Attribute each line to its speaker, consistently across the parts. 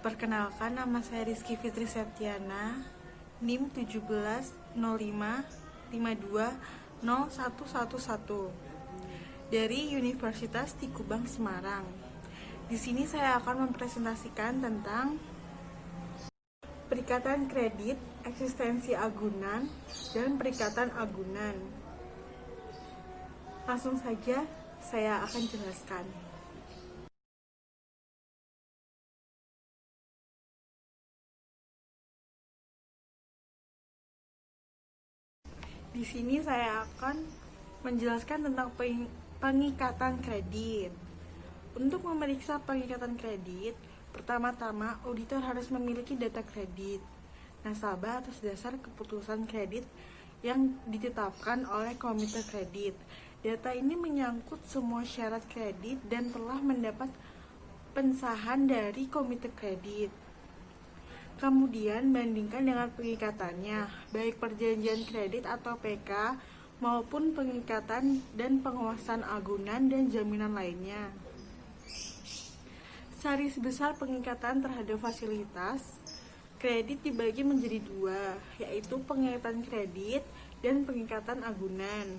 Speaker 1: Perkenalkan, nama saya Rizky Fitri Septiana, NIM 1705552011 dari Universitas Tikubang Semarang. Di sini saya akan mempresentasikan tentang perikatan kredit, eksistensi agunan, dan perikatan agunan. Langsung saja saya akan jelaskan. Di sini saya akan menjelaskan tentang pengikatan kredit. Untuk memeriksa pengikatan kredit, pertama-tama auditor harus memiliki data kredit nasabah atas dasar keputusan kredit yang ditetapkan oleh komite kredit. Data ini menyangkut semua syarat kredit dan telah mendapat pengesahan dari komite kredit. Kemudian bandingkan dengan pengikatannya, baik perjanjian kredit atau PK maupun pengikatan dan penguasaan agunan dan jaminan lainnya. Garis besar pengikatan terhadap fasilitas kredit dibagi menjadi dua, yaitu pengikatan kredit dan pengikatan agunan.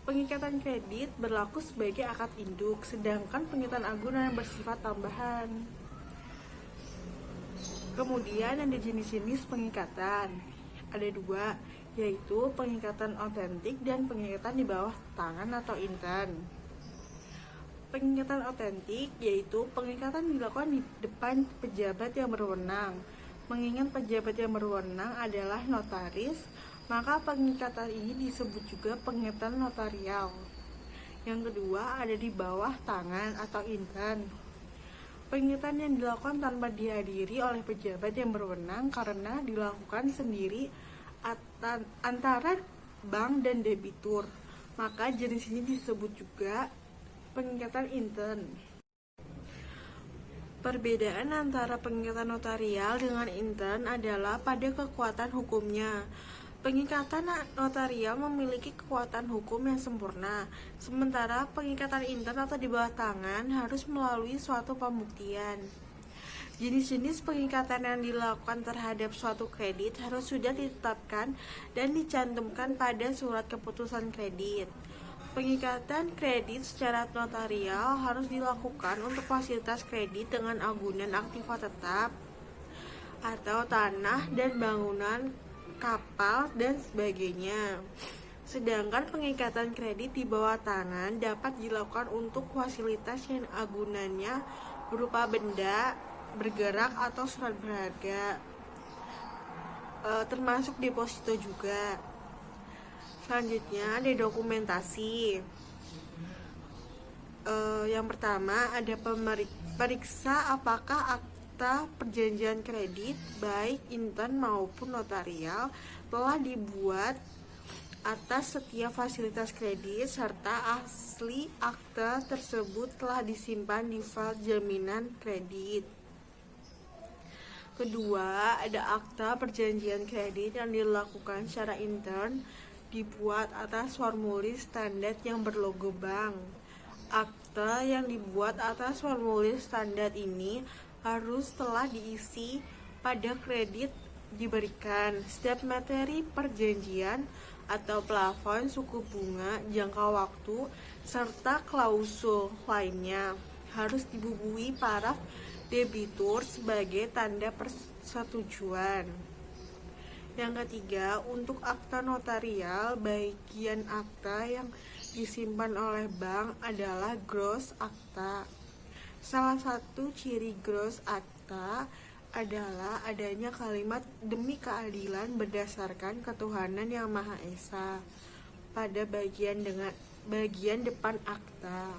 Speaker 1: Pengikatan kredit berlaku sebagai akad induk, sedangkan pengikatan agunan bersifat tambahan. Kemudian ada jenis-jenis pengikatan, ada dua, yaitu pengikatan otentik dan pengikatan di bawah tangan atau intern. Pengikatan otentik yaitu pengikatan dilakukan di depan pejabat yang berwenang. Mengingat pejabat yang berwenang adalah notaris, maka pengikatan ini disebut juga pengikatan notarial. Yang kedua ada di bawah tangan atau intern. Pengikatan yang dilakukan tanpa dihadiri oleh pejabat yang berwenang karena dilakukan sendiri antara bank dan debitur. Maka jenis ini disebut juga pengikatan intern. Perbedaan antara pengikatan notarial dengan intern adalah pada kekuatan hukumnya. Pengikatan notarial memiliki kekuatan hukum yang sempurna, sementara pengikatan intern atau di bawah tangan harus melalui suatu pembuktian. Jenis-jenis pengikatan yang dilakukan terhadap suatu kredit harus sudah ditetapkan dan dicantumkan pada surat keputusan kredit. Pengikatan kredit secara notarial harus dilakukan untuk fasilitas kredit dengan agunan aktiva tetap atau tanah dan bangunan, kapal, dan sebagainya. Sedangkan pengikatan kredit di bawah tangan dapat dilakukan untuk fasilitas yang agunannya berupa benda bergerak atau surat berharga, termasuk deposito juga. Selanjutnya ada dokumentasi. Yang pertama ada periksa apakah akta perjanjian kredit baik intern maupun notarial telah dibuat atas setiap fasilitas kredit serta asli akta tersebut telah disimpan di file jaminan kredit. Kedua, ada akta perjanjian kredit yang dilakukan secara intern dibuat atas formulir standar yang berlogo bank. Akta yang dibuat atas formulir standar ini harus telah diisi pada kredit diberikan. Setiap materi perjanjian atau plafon suku bunga, jangka waktu, serta klausul lainnya harus dibubuhi paraf debitur sebagai tanda persetujuan. Yang ketiga, untuk akta notarial, bagian akta yang disimpan oleh bank adalah gross akta. Salah satu ciri gross akta adalah adanya kalimat demi keadilan berdasarkan ketuhanan yang Maha Esa pada bagian depan akta.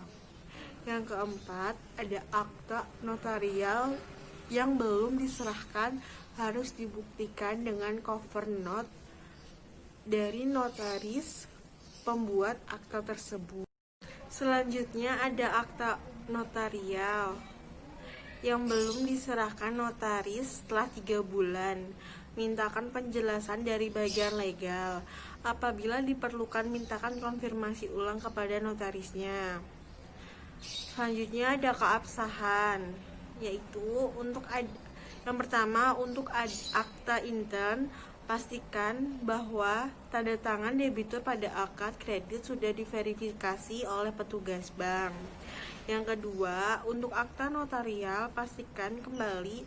Speaker 1: Yang keempat, ada akta notarial yang belum diserahkan harus dibuktikan dengan cover note dari notaris pembuat akta tersebut. Selanjutnya ada akta notarial yang belum diserahkan notaris setelah 3 bulan. Mintakan penjelasan dari bagian legal. Apabila diperlukan, mintakan konfirmasi ulang kepada notarisnya. Selanjutnya ada keabsahan. yaitu yang pertama untuk akta intern, pastikan bahwa tanda tangan debitur pada akad kredit sudah diverifikasi oleh petugas bank. Yang kedua, untuk akta notarial, pastikan kembali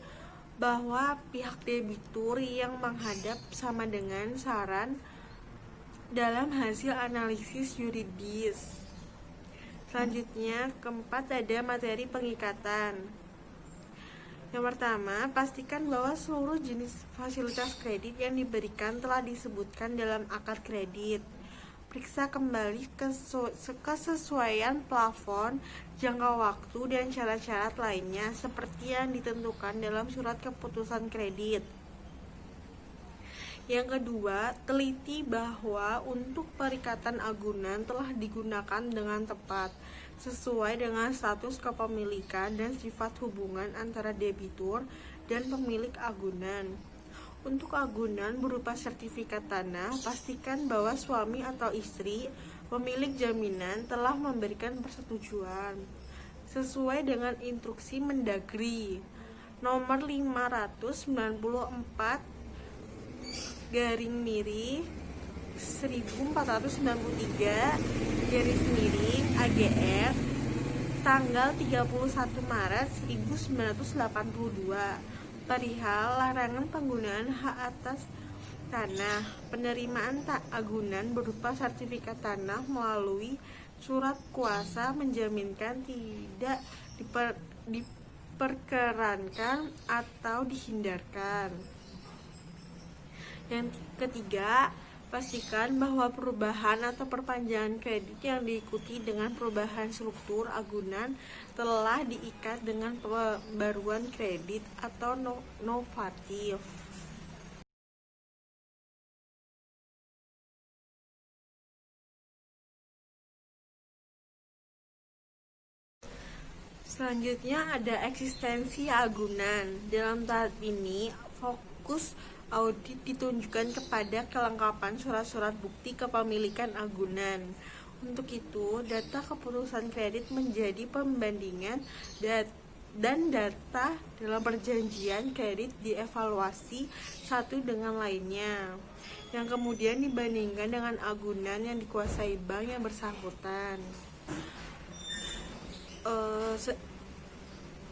Speaker 1: bahwa pihak debitur yang menghadap sama dengan saran dalam hasil analisis yuridis. Selanjutnya, keempat ada materi pengikatan. Yang pertama, pastikan bahwa seluruh jenis fasilitas kredit yang diberikan telah disebutkan dalam akad kredit. Periksa kembali kesesuaian plafon, jangka waktu, dan syarat-syarat lainnya seperti yang ditentukan dalam surat keputusan kredit. Yang kedua, teliti bahwa untuk perikatan agunan telah digunakan dengan tepat, sesuai dengan status kepemilikan dan sifat hubungan antara debitur dan pemilik agunan. Untuk agunan berupa sertifikat tanah, pastikan bahwa suami atau istri pemilik jaminan telah memberikan persetujuan sesuai dengan instruksi Mendagri nomor 594 garing miri 1493 garis miring AGR tanggal 31 Maret 1982 perihal larangan penggunaan hak atas tanah, penerimaan agunan berupa sertifikat tanah melalui surat kuasa menjaminkan tidak diperkerankan atau dihindarkan. Yang ketiga, pastikan bahwa perubahan atau perpanjangan kredit yang diikuti dengan perubahan struktur agunan telah diikat dengan pembaruan kredit atau novatif. Selanjutnya ada eksistensi agunan. Dalam tahap ini, fokus audit ditunjukkan kepada kelengkapan surat-surat bukti kepemilikan agunan. Untuk itu, data keputusan kredit menjadi pembandingan dan data dalam perjanjian kredit dievaluasi satu dengan lainnya, yang kemudian dibandingkan dengan agunan yang dikuasai bank yang bersangkutan.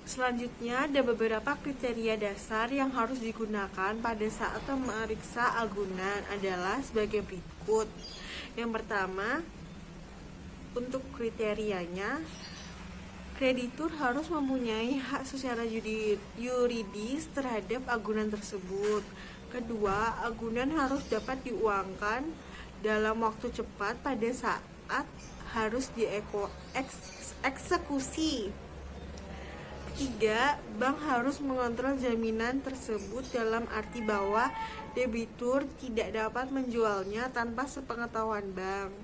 Speaker 1: Selanjutnya ada beberapa kriteria dasar yang harus digunakan pada saat memeriksa agunan adalah sebagai berikut. Yang pertama, untuk kriterianya, kreditur harus mempunyai hak secara yuridis terhadap agunan tersebut. Kedua, agunan harus dapat diuangkan dalam waktu cepat pada saat harus dieksekusi. Ketiga, bank harus mengontrol jaminan tersebut dalam arti bahwa debitur tidak dapat menjualnya tanpa sepengetahuan bank.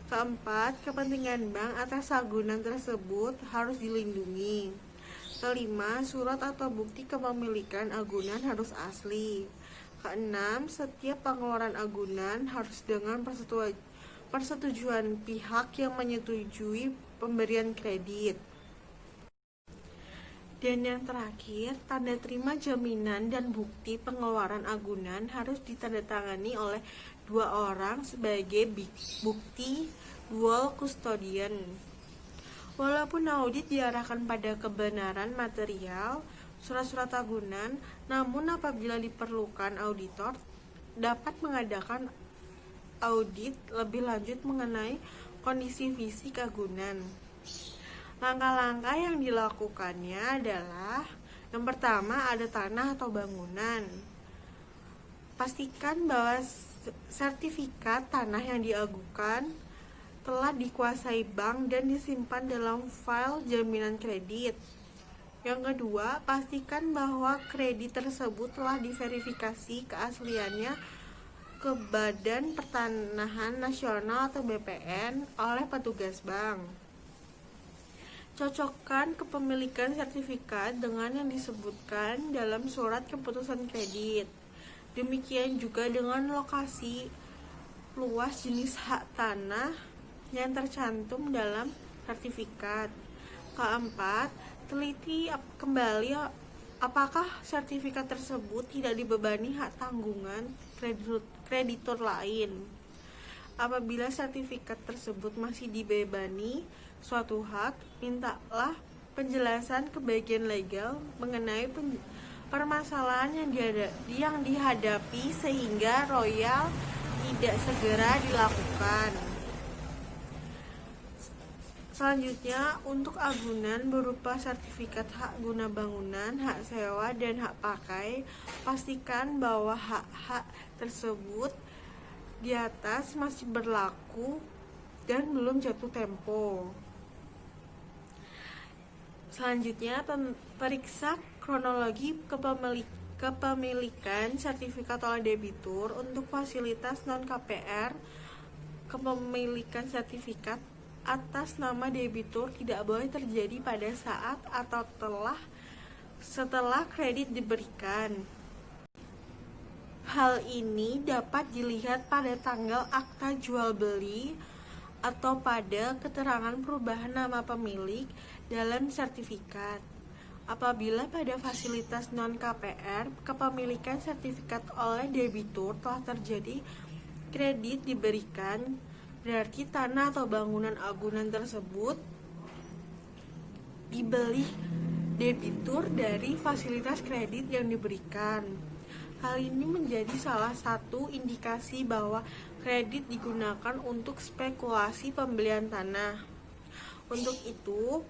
Speaker 1: Keempat, kepentingan bank atas agunan tersebut harus dilindungi. Kelima, surat atau bukti kepemilikan agunan harus asli. Keenam, setiap pengeluaran agunan harus dengan persetujuan pihak yang menyetujui pemberian kredit. Dan yang terakhir, tanda terima jaminan dan bukti pengeluaran agunan harus ditandatangani oleh dua orang sebagai bukti dual custodian. Walaupun audit diarahkan pada kebenaran material surat-surat agunan, namun apabila diperlukan, auditor dapat mengadakan audit lebih lanjut mengenai kondisi fisik agunan. Langkah-langkah yang dilakukannya adalah yang pertama, ada tanah atau bangunan. Pastikan bahwa sertifikat tanah yang diajukan telah dikuasai bank dan disimpan dalam file jaminan kredit. Yang kedua, pastikan bahwa kredit tersebut telah diverifikasi keasliannya ke Badan Pertanahan Nasional atau BPN oleh petugas bank. Cocokkan kepemilikan sertifikat dengan yang disebutkan dalam surat keputusan kredit. Demikian juga dengan lokasi, luas, jenis hak tanah yang tercantum dalam sertifikat. Keempat, Teliti kembali apakah sertifikat tersebut tidak dibebani hak tanggungan kreditur lain. Apabila sertifikat tersebut masih dibebani suatu hak, mintalah penjelasan ke bagian legal mengenai permasalahan yang dihadapi sehingga royal tidak segera dilakukan. Selanjutnya, untuk agunan berupa sertifikat hak guna bangunan, hak sewa, dan hak pakai, pastikan bahwa hak-hak tersebut di atas masih berlaku dan belum jatuh tempo. Selanjutnya, periksa kronologi kepemilikan sertifikat oleh debitur. Untuk fasilitas non-KPR, kepemilikan sertifikat atas nama debitur tidak boleh terjadi pada saat atau setelah kredit diberikan. Hal ini dapat dilihat pada tanggal akta jual beli atau pada keterangan perubahan nama pemilik dalam sertifikat. Apabila pada fasilitas non-KPR kepemilikan sertifikat oleh debitur telah terjadi kredit diberikan, berarti tanah atau bangunan agunan tersebut dibeli debitur dari fasilitas kredit yang diberikan. Hal ini menjadi salah satu indikasi bahwa kredit digunakan untuk spekulasi pembelian tanah. Untuk itu,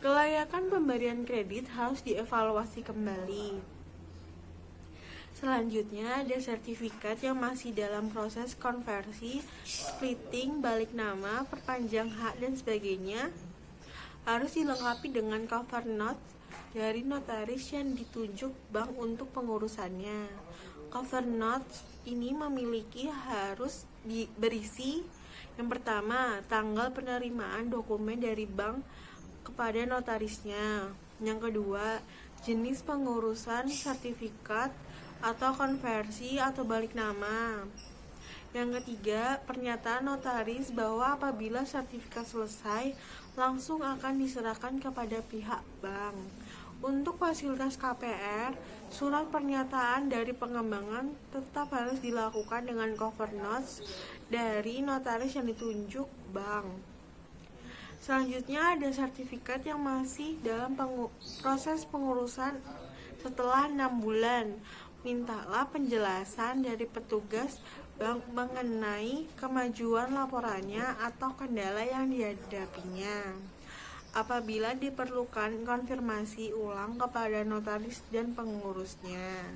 Speaker 1: kelayakan pemberian kredit harus dievaluasi kembali. Selanjutnya, ada sertifikat yang masih dalam proses konversi, splitting, balik nama, perpanjang hak, dan sebagainya. Harus dilengkapi dengan cover note dari notaris yang ditunjuk bank untuk pengurusannya. Cover note ini harus berisi yang pertama, tanggal penerimaan dokumen dari bank kepada notarisnya. Yang kedua, jenis pengurusan sertifikat atau konversi atau balik nama. Yang ketiga, pernyataan notaris bahwa apabila sertifikat selesai, langsung akan diserahkan kepada pihak bank. Untuk fasilitas KPR, surat pernyataan dari pengembangan tetap harus dilakukan dengan cover notes dari notaris yang ditunjuk bank. Selanjutnya, ada sertifikat yang masih dalam proses pengurusan setelah 6 bulan. Mintalah penjelasan dari petugas bank mengenai kemajuan laporannya atau kendala yang dihadapinya. Apabila diperlukan konfirmasi ulang kepada notaris dan pengurusnya.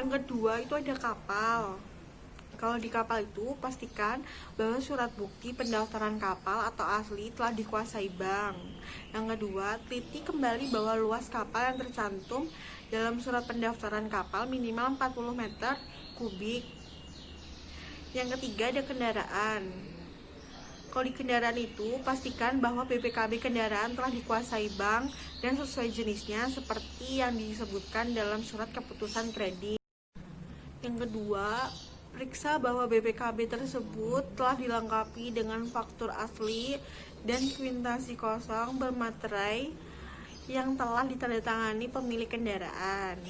Speaker 1: Yang kedua itu ada kapal. Kalau di kapal itu, pastikan bahwa surat bukti pendaftaran kapal atau asli telah dikuasai bank. Yang kedua, teliti kembali bahwa luas kapal yang tercantum dalam surat pendaftaran kapal minimal 40 meter kubik. Yang ketiga, ada kendaraan. Kalau di kendaraan itu, pastikan bahwa BPKB kendaraan telah dikuasai bank dan sesuai jenisnya seperti yang disebutkan dalam surat keputusan kredit. Yang kedua, periksa bahwa BPKB tersebut telah dilengkapi dengan faktur asli dan kuitansi kosong bermaterai yang telah ditandatangani pemilik kendaraan.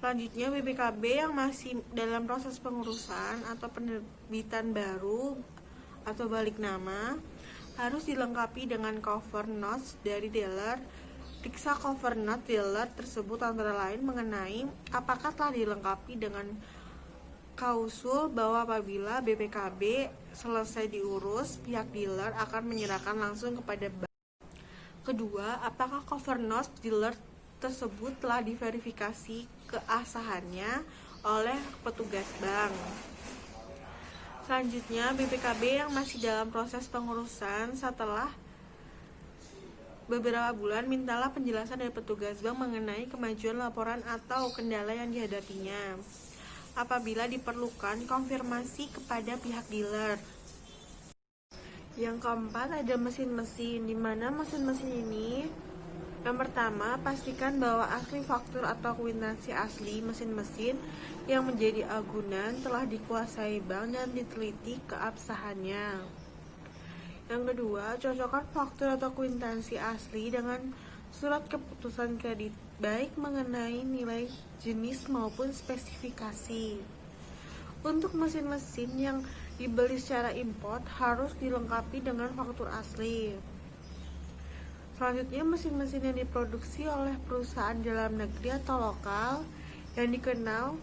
Speaker 1: Selanjutnya, BPKB yang masih dalam proses pengurusan atau penerbitan baru atau balik nama harus dilengkapi dengan cover notes dari dealer. Periksa cover note dealer tersebut antara lain mengenai apakah telah dilengkapi dengan klausul bahwa apabila BPKB selesai diurus, pihak dealer akan menyerahkan langsung kepada bank. Kedua, apakah cover note dealer tersebut telah diverifikasi keabsahannya oleh petugas bank. Selanjutnya, BPKB yang masih dalam proses pengurusan setelah beberapa bulan, mintalah penjelasan dari petugas bank mengenai kemajuan laporan atau kendala yang dihadapinya. Apabila diperlukan, konfirmasi kepada pihak dealer. Yang keempat, ada mesin-mesin, di mana mesin-mesin ini yang pertama, pastikan bahwa asli faktur atau kuitansi asli mesin-mesin yang menjadi agunan telah dikuasai bank dan diteliti keabsahannya. Yang kedua, cocokkan faktur atau kwitansi asli dengan surat keputusan kredit, baik mengenai nilai, jenis maupun spesifikasi. Untuk mesin-mesin yang dibeli secara import harus dilengkapi dengan faktur asli. Selanjutnya, mesin-mesin yang diproduksi oleh perusahaan dalam negeri atau lokal yang dikenal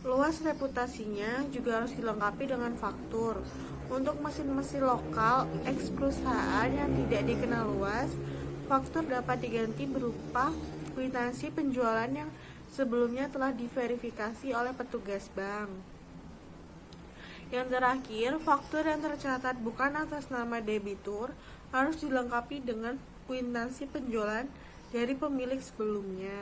Speaker 1: luas reputasinya juga harus dilengkapi dengan faktur. Untuk mesin-mesin lokal eks perusahaan yang tidak dikenal luas, faktur dapat diganti berupa kwitansi penjualan yang sebelumnya telah diverifikasi oleh petugas bank. Yang terakhir, faktur yang tercatat bukan atas nama debitur harus dilengkapi dengan kwitansi penjualan dari pemilik sebelumnya.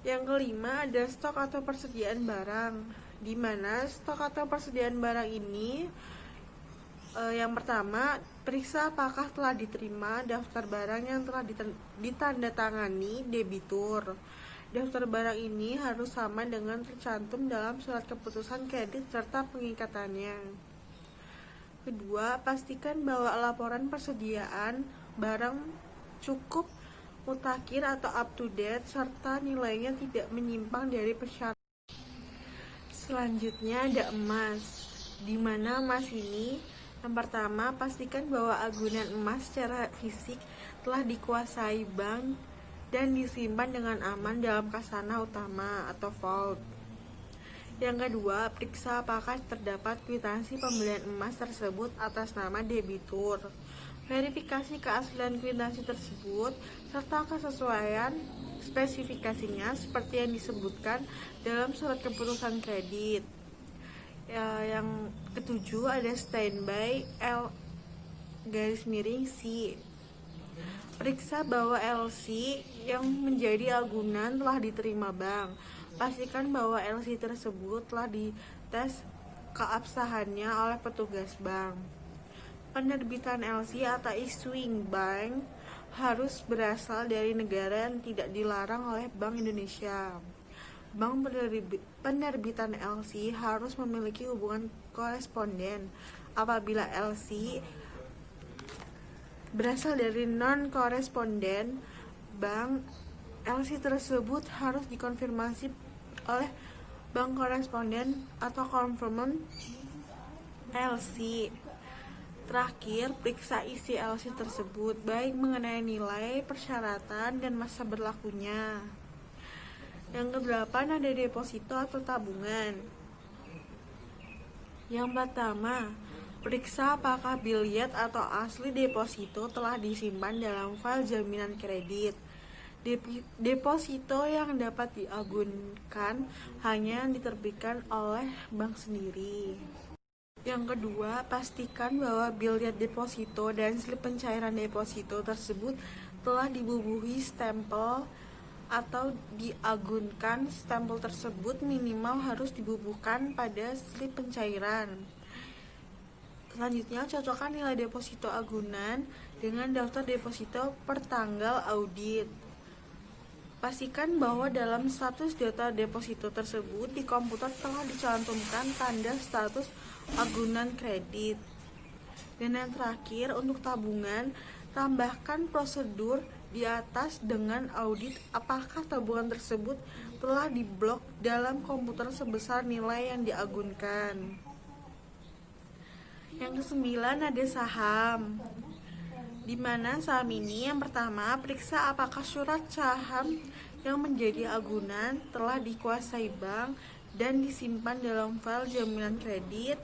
Speaker 1: Yang kelima, ada stok atau persediaan barang, di mana stok atau persediaan barang ini yang pertama, periksa apakah telah diterima daftar barang yang telah ditandatangani debitur. Daftar barang ini harus sama dengan tercantum dalam surat keputusan kredit serta pengikatannya. Kedua, pastikan bahwa laporan persediaan barang cukup mutakhir atau up to date serta nilainya tidak menyimpang dari persyaratan. Selanjutnya ada emas, di mana emas ini yang pertama, pastikan bahwa agunan emas secara fisik telah dikuasai bank dan disimpan dengan aman dalam khazanah utama atau vault. Yang kedua, periksa apakah terdapat kwitansi pembelian emas tersebut atas nama debitur. Verifikasi keaslian kwitansi tersebut serta kesesuaian spesifikasinya seperti yang disebutkan dalam surat keputusan kredit. Yang ketujuh ada standby L_C. Periksa bahwa LC yang menjadi agunan telah diterima bank. Pastikan bahwa LC tersebut telah dites keabsahannya oleh petugas bank. Penerbitan LC atau issuing bank harus berasal dari negara yang tidak dilarang oleh Bank Indonesia. Bank penerbitan LC harus memiliki hubungan koresponden. Apabila LC berasal dari non-koresponden bank, LC tersebut harus dikonfirmasi oleh bank koresponden atau confirmant LC. Terakhir, periksa isi LC tersebut, baik mengenai nilai, persyaratan, dan masa berlakunya. Yang kedelapan ada deposito atau tabungan. Yang pertama, periksa apakah biliet atau asli deposito telah disimpan dalam file jaminan kredit. Deposito yang dapat diagunkan hanya yang diterbitkan oleh bank sendiri. Yang kedua, pastikan bahwa biliet deposito dan slip pencairan deposito tersebut telah dibubuhi stempel atau diagunkan. Stempel tersebut minimal harus dibubuhkan pada slip pencairan. Selanjutnya, cocokkan nilai deposito agunan dengan daftar deposito per tanggal audit. Pastikan bahwa dalam status data deposito tersebut di komputer telah dicantumkan tanda status agunan kredit. Dan yang terakhir, untuk tabungan, tambahkan prosedur di atas dengan audit apakah tabungan tersebut telah diblok dalam komputer sebesar nilai yang diagunkan. Yang kesembilan ada saham, di mana saham ini yang pertama, periksa apakah surat saham yang menjadi agunan telah dikuasai bank dan disimpan dalam file jaminan kredit.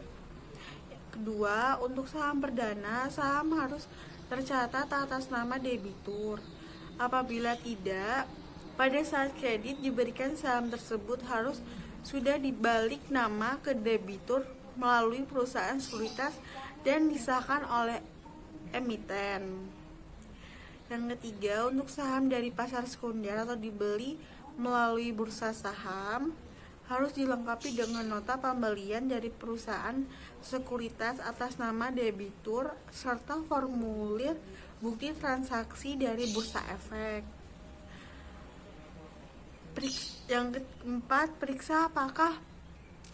Speaker 1: Kedua, untuk saham perdana, saham harus tercatat atas nama debitur. Apabila tidak, pada saat kredit diberikan saham tersebut harus sudah dibalik nama ke debitur melalui perusahaan sekuritas dan disahkan oleh emiten. Yang ketiga, untuk saham dari pasar sekunder atau dibeli melalui bursa saham harus dilengkapi dengan nota pembelian dari perusahaan sekuritas atas nama debitur serta formulir bukti transaksi dari bursa efek. Yang keempat, periksa apakah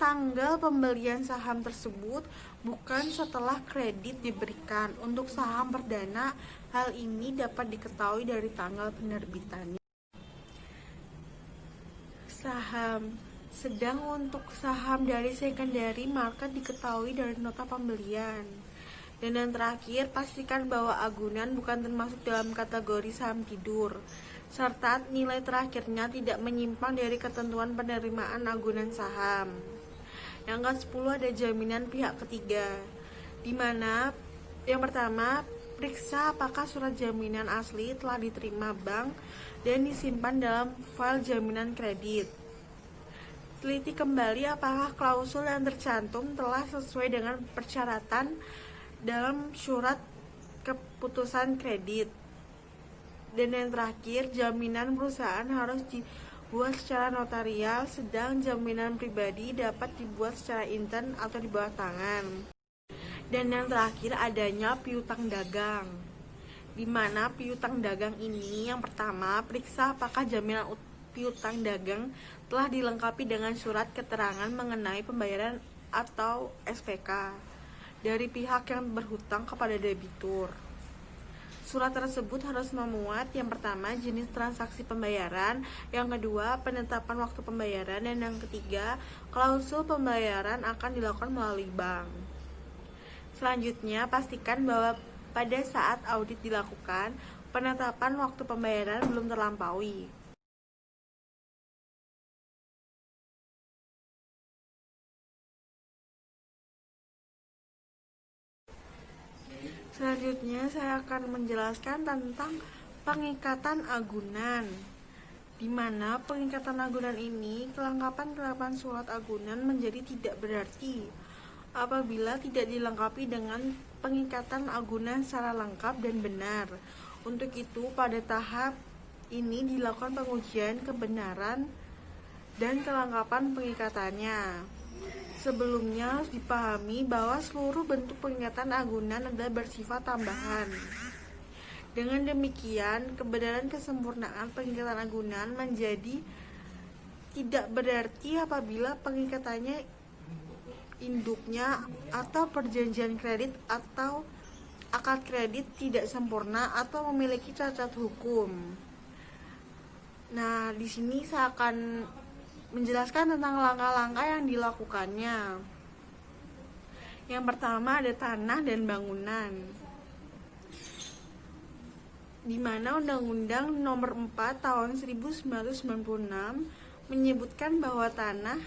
Speaker 1: tanggal pembelian saham tersebut, bukan setelah kredit diberikan. Untuk saham perdana, hal ini dapat diketahui dari tanggal penerbitannya. Saham. Sedang untuk saham dari secondary market diketahui dari nota pembelian. Dan yang terakhir, pastikan bahwa agunan bukan termasuk dalam kategori saham tidur, serta nilai terakhirnya tidak menyimpang dari ketentuan penerimaan agunan saham. Yang ke-10 ada jaminan pihak ketiga, di mana yang pertama, periksa apakah surat jaminan asli telah diterima bank dan disimpan dalam file jaminan kredit. Teliti kembali apakah klausul yang tercantum telah sesuai dengan persyaratan dalam surat keputusan kredit. Dan yang terakhir, jaminan perusahaan harus dibuat secara notarial, sedang jaminan pribadi dapat dibuat secara intern atau di bawah tangan. Dan yang terakhir, adanya piutang dagang, di mana piutang dagang ini yang pertama, periksa apakah jaminan piutang dagang telah dilengkapi dengan surat keterangan mengenai pembayaran atau SPK dari pihak yang berhutang kepada debitur. Surat tersebut harus memuat yang pertama, jenis transaksi pembayaran, yang kedua, penetapan waktu pembayaran, dan yang ketiga, klausul pembayaran akan dilakukan melalui bank. Selanjutnya, pastikan bahwa pada saat audit dilakukan, penetapan waktu pembayaran belum terlampaui. Selanjutnya saya akan menjelaskan tentang pengikatan agunan, di mana pengikatan agunan ini kelengkapan surat agunan menjadi tidak berarti apabila tidak dilengkapi dengan pengikatan agunan secara lengkap dan benar. Untuk itu, pada tahap ini dilakukan pengujian kebenaran dan kelengkapan pengikatannya. Sebelumnya harus dipahami bahwa seluruh bentuk pengikatan agunan adalah bersifat tambahan. Dengan demikian, kebenaran kesempurnaan pengikatan agunan menjadi tidak berarti apabila pengikatannya induknya atau perjanjian kredit atau akad kredit tidak sempurna atau memiliki cacat hukum. Nah, di sini saya akan menjelaskan tentang langkah-langkah yang dilakukannya. Yang pertama ada tanah dan bangunan, di mana Undang-Undang Nomor 4 Tahun 1996 menyebutkan bahwa tanah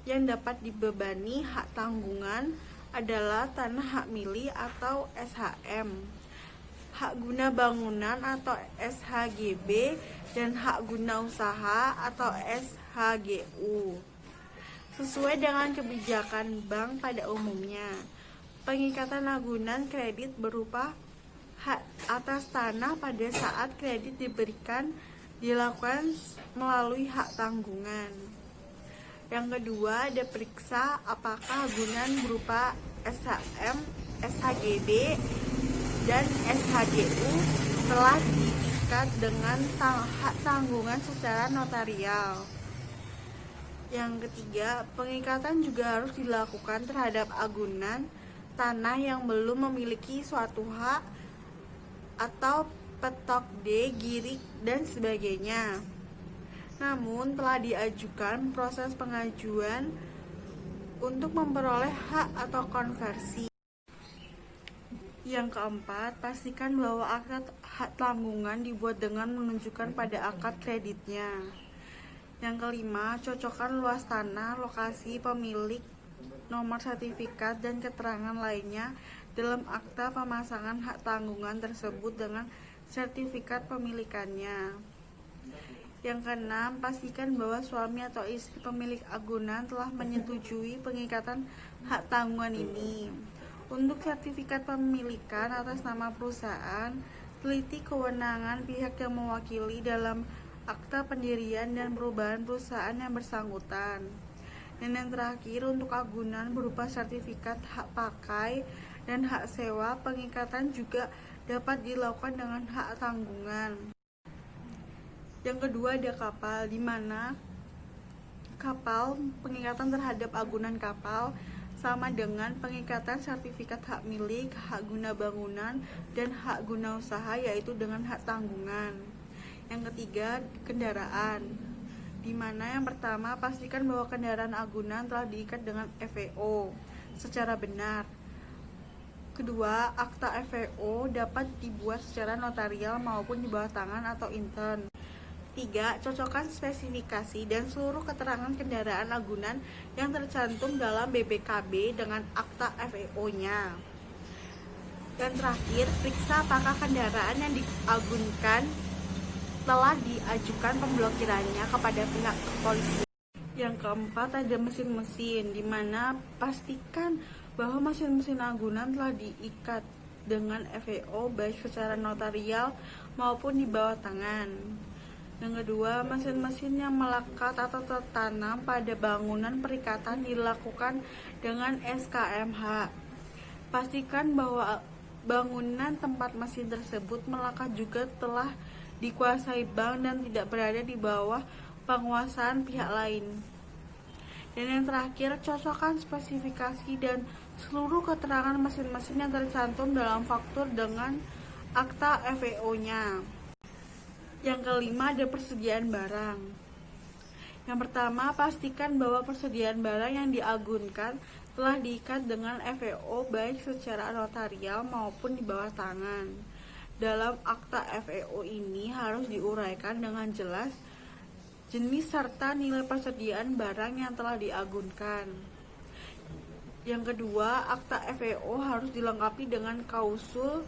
Speaker 1: yang dapat dibebani hak tanggungan adalah tanah hak milik atau SHM, hak guna bangunan atau SHGB, dan hak guna usaha atau SHGU. Sesuai dengan kebijakan bank pada umumnya, pengikatan agunan kredit berupa hak atas tanah pada saat kredit diberikan dilakukan melalui hak tanggungan. Yang kedua, ada periksa apakah agunan berupa SHM, SHGB, dan SHGU telah diikat dengan hak tanggungan secara notarial. Yang ketiga, pengikatan juga harus dilakukan terhadap agunan tanah yang belum memiliki suatu hak atau petok D, girik, dan sebagainya. Namun telah diajukan proses pengajuan untuk memperoleh hak atau konversi. Yang keempat, pastikan bahwa akad hak tanggungan dibuat dengan menunjukkan pada akad kreditnya. Yang kelima, cocokkan luas tanah, lokasi, pemilik, nomor sertifikat, dan keterangan lainnya dalam akta pemasangan hak tanggungan tersebut dengan sertifikat pemilikannya. Yang keenam, pastikan bahwa suami atau istri pemilik agunan telah menyetujui pengikatan hak tanggungan ini. Untuk sertifikat pemilikan atas nama perusahaan, teliti kewenangan pihak yang mewakili dalam akta pendirian dan perubahan perusahaan yang bersangkutan. Dan yang terakhir, untuk agunan berupa sertifikat hak pakai dan hak sewa, pengikatan juga dapat dilakukan dengan hak tanggungan. Yang kedua ada kapal, di mana kapal, pengikatan terhadap agunan kapal sama dengan pengikatan sertifikat hak milik, hak guna bangunan, dan hak guna usaha, yaitu dengan hak tanggungan. Yang ketiga, kendaraan, di mana yang pertama pastikan bahwa kendaraan agunan telah diikat dengan FEO secara benar. Kedua, akta FEO dapat dibuat secara notarial maupun di bawah tangan atau intern. Tiga, cocokkan spesifikasi dan seluruh keterangan kendaraan agunan yang tercantum dalam BPKB dengan akta FEO-nya. Dan terakhir, periksa apakah kendaraan yang diagunkan telah diajukan pemblokirannya kepada pihak kepolisian. Yang keempat, ada mesin-mesin, di mana pastikan bahwa mesin-mesin agunan telah diikat dengan FEO baik secara notarial maupun di bawah tangan. Yang kedua, mesin-mesin yang melekat atau tertanam pada bangunan perikatan dilakukan dengan SKMH. Pastikan bahwa bangunan tempat mesin tersebut melekat juga telah dikuasai bank dan tidak berada di bawah penguasaan pihak lain. Dan yang terakhir, cocokkan spesifikasi dan seluruh keterangan mesin-mesin yang tercantum dalam faktur dengan akta FEO-nya. Yang kelima, ada persediaan barang. Yang pertama, pastikan bahwa persediaan barang yang diagunkan telah diikat dengan FEO baik secara notarial maupun di bawah tangan. Dalam akta FEO ini harus diuraikan dengan jelas jenis serta nilai persediaan barang yang telah diagunkan. Yang kedua, akta FEO harus dilengkapi dengan klausul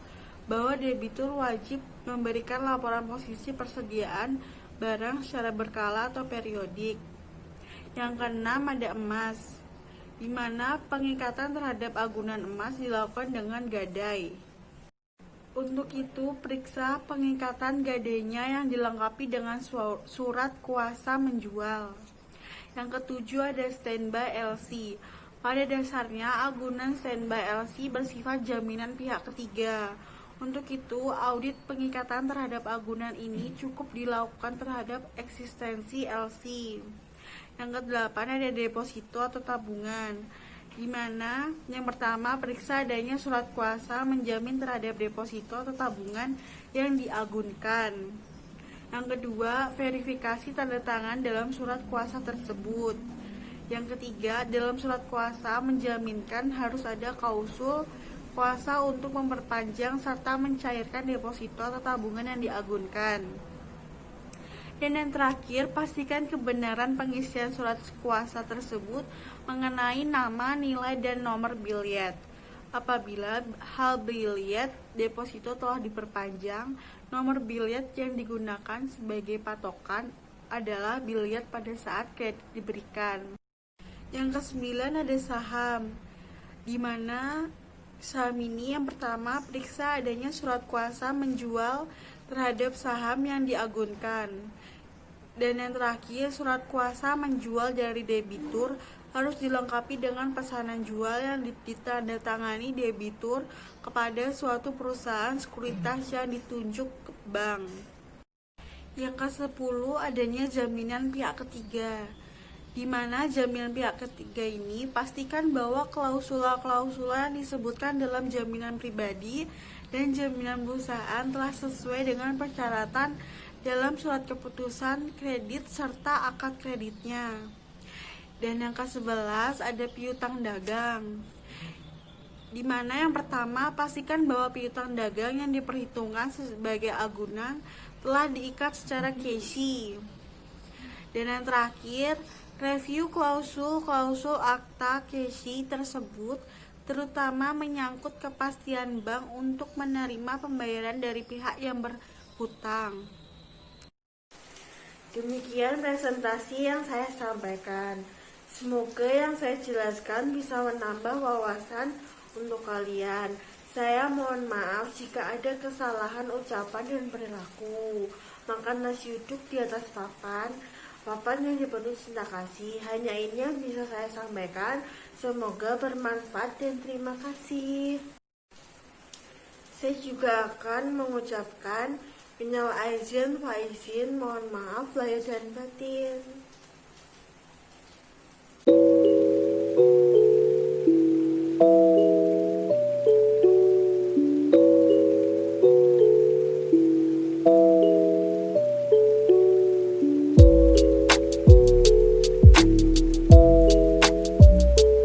Speaker 1: bahwa debitur wajib memberikan laporan posisi persediaan barang secara berkala atau periodik. Yang keenam, ada emas, di mana pengikatan terhadap agunan emas dilakukan dengan gadai. Untuk itu, periksa pengikatan gadainya yang dilengkapi dengan surat kuasa menjual. Yang ketujuh, ada standby LC. Pada dasarnya, agunan standby LC bersifat jaminan pihak ketiga. Untuk itu, audit pengikatan terhadap agunan ini cukup dilakukan terhadap eksistensi LC. Yang kedelapan, ada deposito atau tabungan, di mana yang pertama, periksa adanya surat kuasa menjamin terhadap deposito atau tabungan yang diagunkan. Yang kedua, verifikasi tanda tangan dalam surat kuasa tersebut. Yang ketiga, dalam surat kuasa menjaminkan harus ada klausul kuasa untuk memperpanjang serta mencairkan deposito atau tabungan yang diagunkan. Dan yang terakhir, pastikan kebenaran pengisian surat kuasa tersebut mengenai nama, nilai, dan nomor biliet. Apabila hal biliet deposito telah diperpanjang, nomor biliet yang digunakan sebagai patokan adalah biliet pada saat kredit diberikan. Yang kesembilan, ada saham, di mana saham ini yang pertama, periksa adanya surat kuasa menjual terhadap saham yang diagunkan. Dan yang terakhir, surat kuasa menjual dari debitur harus dilengkapi dengan pesanan jual yang ditandatangani debitur kepada suatu perusahaan sekuritas yang ditunjuk ke bank. Yang ke-10, adanya jaminan pihak ketiga, di mana jaminan pihak ketiga ini pastikan bahwa klausula-klausula yang disebutkan dalam jaminan pribadi dan jaminan perusahaan telah sesuai dengan persyaratan dalam surat keputusan kredit serta akad kreditnya. Dan yang ke-11, ada piutang dagang, di mana yang pertama, pastikan bahwa piutang dagang yang diperhitungkan sebagai agunan telah diikat secara cash. Dan yang terakhir, review klausul akta cash tersebut, terutama menyangkut kepastian bank untuk menerima pembayaran dari pihak yang berhutang. Demikian presentasi yang saya sampaikan. Semoga yang saya jelaskan bisa menambah wawasan untuk kalian. Saya mohon maaf jika ada kesalahan ucapan dan perilaku. Makan nasi uduk di atas papan yang dipenuhi cinta kasih. Hanya ini yang bisa saya sampaikan. Semoga bermanfaat dan terima kasih. Saya juga akan mengucapkan minal aizin fa izin, mohon maaf lahir dan batin.